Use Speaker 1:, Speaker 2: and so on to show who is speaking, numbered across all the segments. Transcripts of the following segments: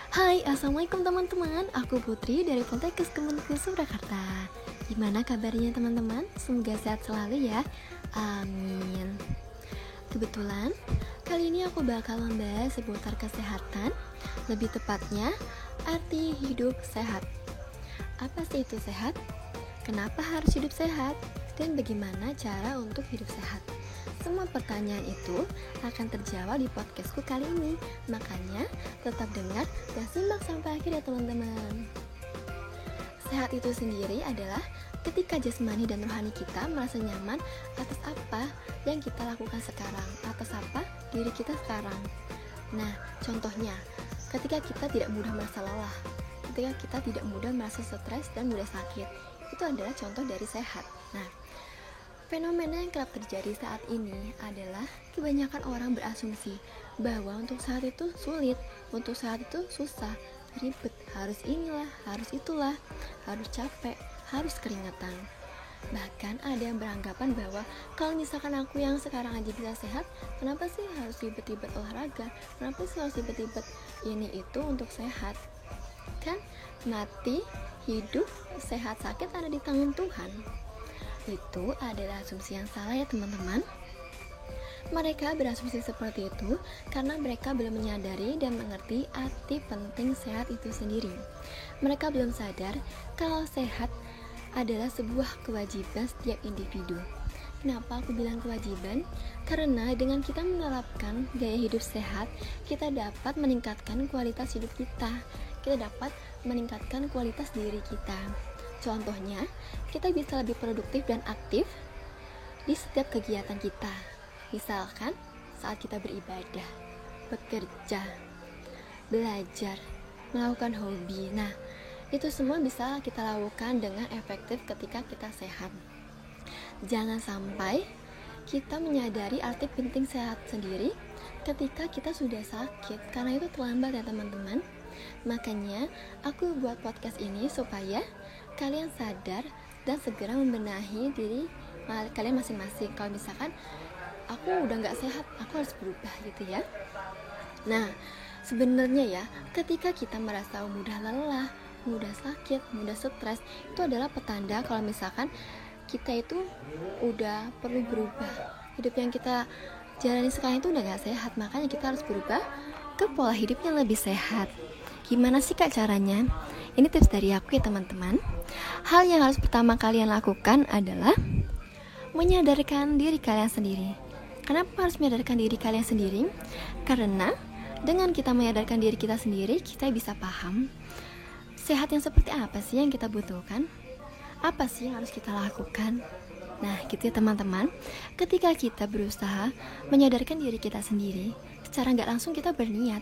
Speaker 1: Hai, assalamualaikum teman-teman. Aku Putri dari Poltekkes Kemenku Surakarta. Gimana kabarnya teman-teman? Semoga sehat selalu ya. Amin. Kebetulan kali ini aku bakal membahas seputar kesehatan. Lebih tepatnya, arti hidup sehat. Apa sih itu sehat? Kenapa harus hidup sehat? Dan bagaimana cara untuk hidup sehat? Semua pertanyaan itu akan terjawab di podcastku kali ini. Makanya tetap dengar dan simak sampai akhir ya teman-teman. Sehat itu sendiri adalah ketika jasmani dan rohani kita merasa nyaman atas apa yang kita lakukan sekarang, atas apa diri kita sekarang. Nah, contohnya, ketika kita tidak mudah merasa lelah, ketika kita tidak mudah merasa stres dan mudah sakit, itu adalah contoh dari sehat. Nah, fenomena yang kerap terjadi saat ini adalah kebanyakan orang berasumsi bahwa untuk sehat itu sulit, untuk sehat itu susah, ribet, harus inilah, harus itulah, harus capek, harus keringetan. Bahkan ada yang beranggapan bahwa kalau misalkan aku yang sekarang aja bisa sehat, kenapa sih harus ribet-ribet olahraga? Kenapa sih harus ribet-ribet ini itu untuk sehat? Kan mati, hidup, sehat, sakit ada di tangan Tuhan. Itu adalah asumsi yang salah ya teman-teman. Mereka berasumsi seperti itu karena mereka belum menyadari dan mengerti arti penting sehat itu sendiri. Mereka belum sadar kalau sehat adalah sebuah kewajiban setiap individu. Kenapa aku bilang kewajiban? Karena dengan kita menerapkan gaya hidup sehat, kita dapat meningkatkan kualitas hidup kita. Kita dapat meningkatkan kualitas diri kita. Contohnya, kita bisa lebih produktif dan aktif di setiap kegiatan kita. Misalkan saat kita beribadah, bekerja, belajar, melakukan hobi. Nah, itu semua bisa kita lakukan dengan efektif ketika kita sehat. Jangan sampai kita menyadari arti penting sehat sendiri ketika kita sudah sakit, karena itu terlambat ya teman-teman. Makanya aku buat podcast ini supaya kalian sadar dan segera membenahi diri kalian masing-masing. Kalau misalkan aku udah gak sehat, aku harus berubah gitu ya. Nah, sebenarnya ya, ketika kita merasa mudah lelah, mudah sakit, mudah stres, itu adalah petanda kalau misalkan kita itu udah perlu berubah. Hidup yang kita jalani sekarang itu udah gak sehat. Makanya kita harus berubah ke pola hidup yang lebih sehat. Gimana sih kak caranya? Ini tips dari aku ya teman-teman. Hal yang harus pertama kalian lakukan adalah menyadarkan diri kalian sendiri. Kenapa harus menyadarkan diri kalian sendiri? Karena dengan kita menyadarkan diri kita sendiri, kita bisa paham sehat yang seperti apa sih yang kita butuhkan, apa sih yang harus kita lakukan. Nah gitu ya teman-teman. Ketika kita berusaha menyadarkan diri kita sendiri, secara gak langsung kita berniat,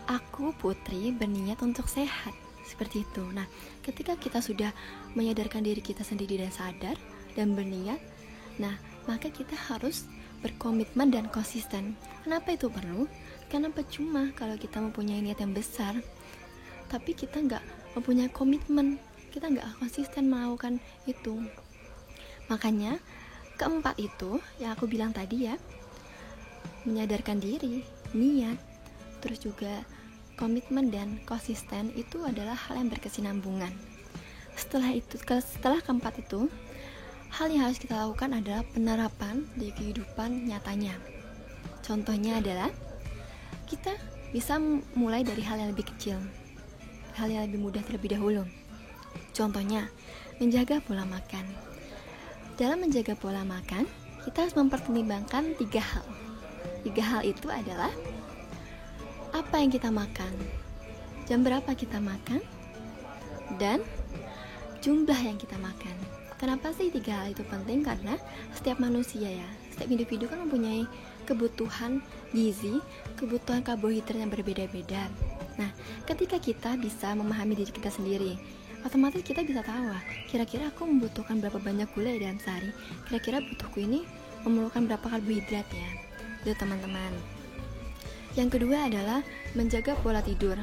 Speaker 1: aku Putri berniat untuk sehat, seperti itu. Nah, ketika kita sudah menyadarkan diri kita sendiri dan sadar dan berniat, nah, maka kita harus berkomitmen dan konsisten. Kenapa itu perlu? Karena percuma kalau kita mempunyai niat yang besar, tapi kita nggak mempunyai komitmen, kita nggak konsisten melakukan itu. Makanya, keempat itu yang aku bilang tadi ya, menyadarkan diri, niat, terus juga komitmen dan konsisten itu adalah hal yang berkesinambungan. Setelah keempat itu, hal yang harus kita lakukan adalah penerapan di kehidupan nyatanya. Contohnya adalah kita bisa mulai dari hal yang lebih kecil, hal yang lebih mudah terlebih dahulu. Contohnya, menjaga pola makan. Dalam menjaga pola makan, kita harus mempertimbangkan 3 hal. 3 hal itu adalah apa yang kita makan, jam berapa kita makan, dan jumlah yang kita makan. Kenapa sih 3 hal itu penting? Karena setiap manusia ya, setiap individu kan mempunyai kebutuhan gizi, kebutuhan karbohidrat yang berbeda-beda. Nah, ketika kita bisa memahami diri kita sendiri, otomatis kita bisa tahu kira-kira aku membutuhkan berapa banyak gula dalam sehari, kira-kira butuhku ini memerlukan berapa karbohidrat ya. Itu teman-teman. Yang kedua adalah menjaga pola tidur.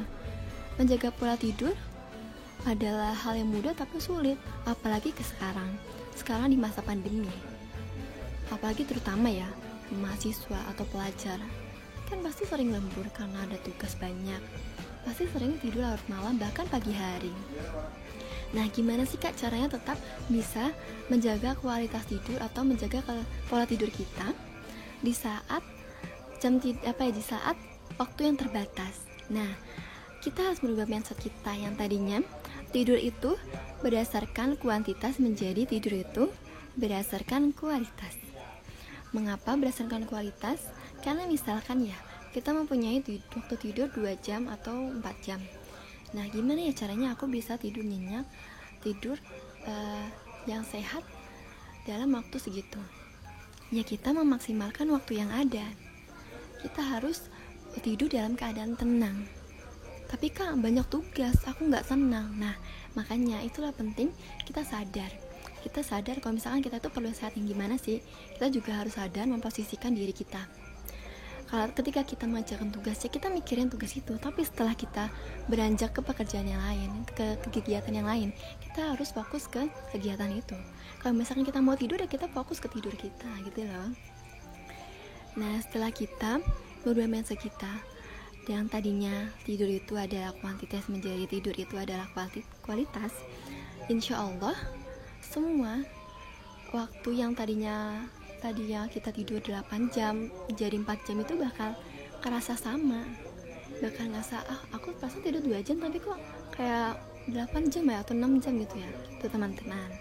Speaker 1: Menjaga pola tidur adalah hal yang mudah tapi sulit, apalagi sekarang di masa pandemi. Apalagi terutama ya mahasiswa atau pelajar, kan pasti sering lembur karena ada tugas banyak. pasti sering tidur larut malam bahkan pagi hari. Nah, gimana sih Kak caranya tetap bisa menjaga kualitas tidur atau menjaga pola tidur kita di saat di saat waktu yang terbatas. Nah, kita harus merubah mindset kita yang tadinya tidur itu berdasarkan kuantitas menjadi tidur itu berdasarkan kualitas. Mengapa berdasarkan kualitas? Karena misalkan ya, kita mempunyai waktu tidur 2 jam atau 4 jam. Nah, gimana ya caranya aku bisa tidur nyenyak, tidur yang sehat dalam waktu segitu? Ya, kita memaksimalkan waktu yang ada. Kita harus tidur dalam keadaan tenang. Tapi Kak, banyak tugas, aku gak senang. Nah, makanya itulah penting kita sadar kalau misalkan kita itu perlu sehat yang gimana sih. Kita juga harus sadar memposisikan diri kita. Kalau ketika kita mengerjakan tugas, ya kita mikirin tugas itu. Tapi setelah kita beranjak ke pekerjaan yang lain, ke kegiatan yang lain, kita harus fokus ke kegiatan itu. Kalau misalkan kita mau tidur, ya kita fokus ke tidur kita, gitu loh. Nah, setelah kita berubah mindset kita, yang tadinya tidur itu adalah kuantitas menjadi tidur itu adalah kualitas, insya Allah semua waktu yang tadinya kita tidur 8 jam jadi 4 jam itu bakal kerasa sama, bakal ngerasa aku perasaan tidur 2 jam tapi kok kayak 8 jam ya atau 6 jam gitu ya, itu teman-teman.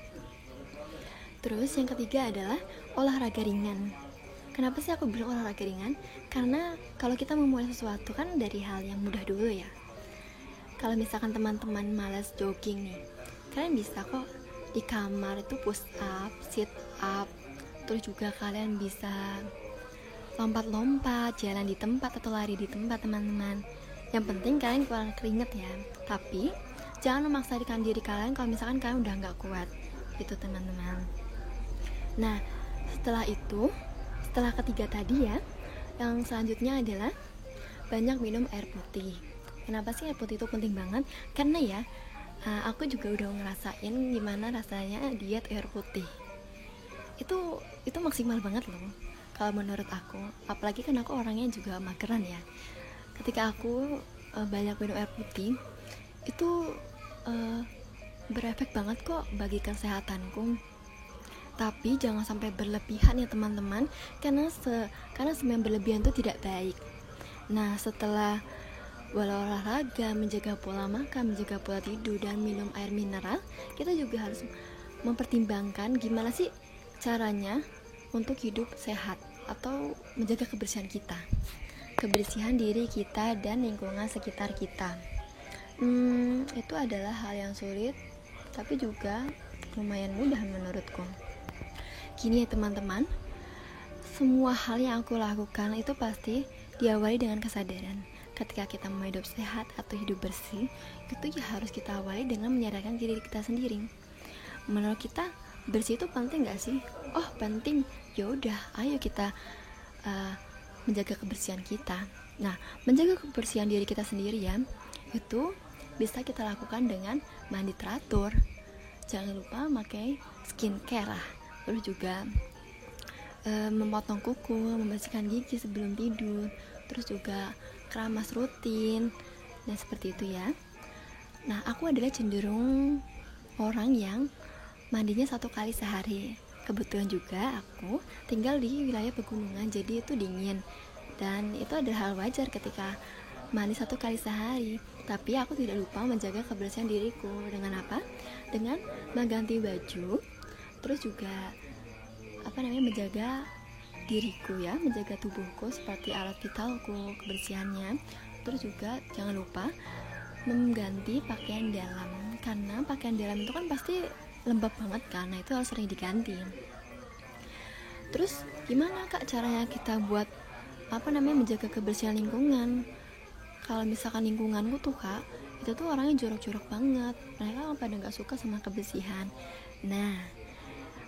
Speaker 1: Terus yang ketiga adalah olahraga ringan. Kenapa sih aku bilang olahraga ringan? Karena kalau kita memulai sesuatu kan dari hal yang mudah dulu ya. Kalau misalkan teman-teman malas jogging nih, kalian bisa kok di kamar itu push up, sit up. Terus juga kalian bisa lompat-lompat, jalan di tempat atau lari di tempat, teman-teman. Yang penting kalian keluar keringet ya. Tapi jangan memaksakan diri kalian kalau misalkan kalian udah gak kuat, itu teman-teman. Nah, setelah ketiga tadi ya, yang selanjutnya adalah banyak minum air putih. Kenapa sih air putih itu penting banget? Karena ya, aku juga udah ngerasain gimana rasanya diet air putih. Itu maksimal banget loh kalau menurut aku. Apalagi kan aku orangnya juga mageran ya. Ketika aku banyak minum air putih, itu berefek banget kok bagi kesehatanku. Tapi jangan sampai berlebihan ya teman-teman, karena semua yang berlebihan itu tidak baik. Nah, setelah olahraga, menjaga pola makan, menjaga pola tidur, dan minum air mineral, kita juga harus mempertimbangkan gimana sih caranya untuk hidup sehat atau menjaga kebersihan kita, kebersihan diri kita dan lingkungan sekitar kita. Itu adalah hal yang sulit, tapi juga lumayan mudah menurutku. Gini ya teman-teman, semua hal yang aku lakukan itu pasti diawali dengan kesadaran. Ketika kita mau hidup sehat atau hidup bersih, itu ya harus kita awali dengan menyadarkan diri kita sendiri. Menurut kita bersih itu penting gak sih? Oh penting, yaudah ayo kita menjaga kebersihan kita. Nah, menjaga kebersihan diri kita sendiri ya, itu bisa kita lakukan dengan mandi teratur. Jangan lupa pakai skincare lah. Terus juga memotong kuku, membersihkan gigi sebelum tidur. Terus juga keramas rutin. Dan seperti itu ya. Nah, aku adalah cenderung orang yang mandinya 1 kali sehari. Kebetulan juga aku tinggal di wilayah pegunungan, jadi itu dingin. Dan itu adalah hal wajar ketika mandi 1 kali sehari. Tapi aku tidak lupa menjaga kebersihan diriku. Dengan apa? Dengan mengganti baju. Terus juga menjaga diriku ya, menjaga tubuhku seperti alat vitalku, kebersihannya. Terus juga jangan lupa mengganti pakaian dalam, karena pakaian dalam itu kan pasti lembab banget kan. Nah, itu harus sering diganti. Terus gimana Kak caranya kita buat menjaga kebersihan lingkungan? Kalau misalkan lingkunganku tuh Kak, itu tuh orangnya jorok-jorok banget. Mereka pada gak suka sama kebersihan. Nah,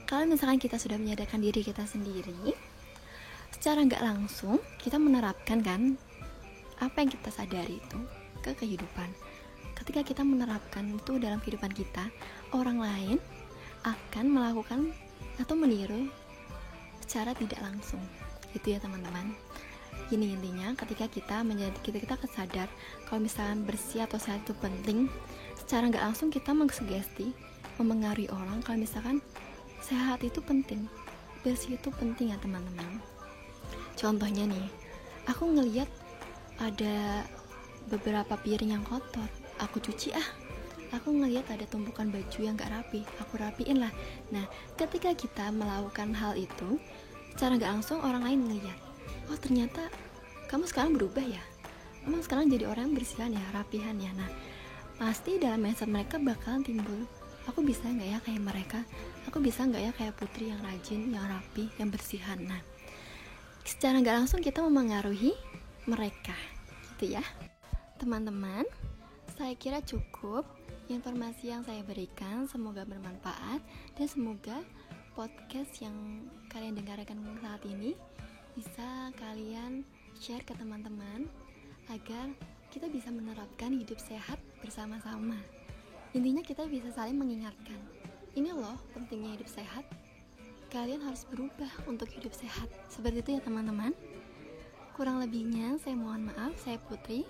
Speaker 1: kalau misalkan kita sudah menyadarkan diri kita sendiri, secara gak langsung kita menerapkan kan apa yang kita sadari itu ke kehidupan. Ketika kita menerapkan itu dalam kehidupan kita, orang lain akan melakukan atau meniru secara tidak langsung. Gitu ya teman-teman. Gini intinya, ketika kita sadar kalau misalkan bersih atau sehat itu penting, secara nggak langsung kita mengsugesti, memengaruhi orang kalau misalkan sehat itu penting, bersih itu penting ya teman-teman. Contohnya nih, aku ngeliat ada beberapa piring yang kotor, aku cuci aku ngeliat ada tumpukan baju yang gak rapi, aku rapiin lah. Nah, ketika kita melakukan hal itu, secara gak langsung orang lain ngeliat, oh ternyata kamu sekarang berubah ya, kamu sekarang jadi orang yang bersihan ya, rapihan ya. Nah, pasti dalam mindset mereka bakalan timbul, aku bisa gak ya kayak mereka, aku bisa gak ya kayak Putri yang rajin, yang rapi, yang bersihan. Nah, secara gak langsung kita memengaruhi mereka gitu ya teman-teman. Saya kira cukup informasi yang saya berikan, semoga bermanfaat dan semoga podcast yang kalian dengarkan saat ini bisa kalian share ke teman-teman agar kita bisa menerapkan hidup sehat bersama-sama. Intinya kita bisa saling mengingatkan, ini loh pentingnya hidup sehat, kalian harus berubah untuk hidup sehat. Seperti itu ya teman-teman. Kurang lebihnya saya mohon maaf. Saya Putri.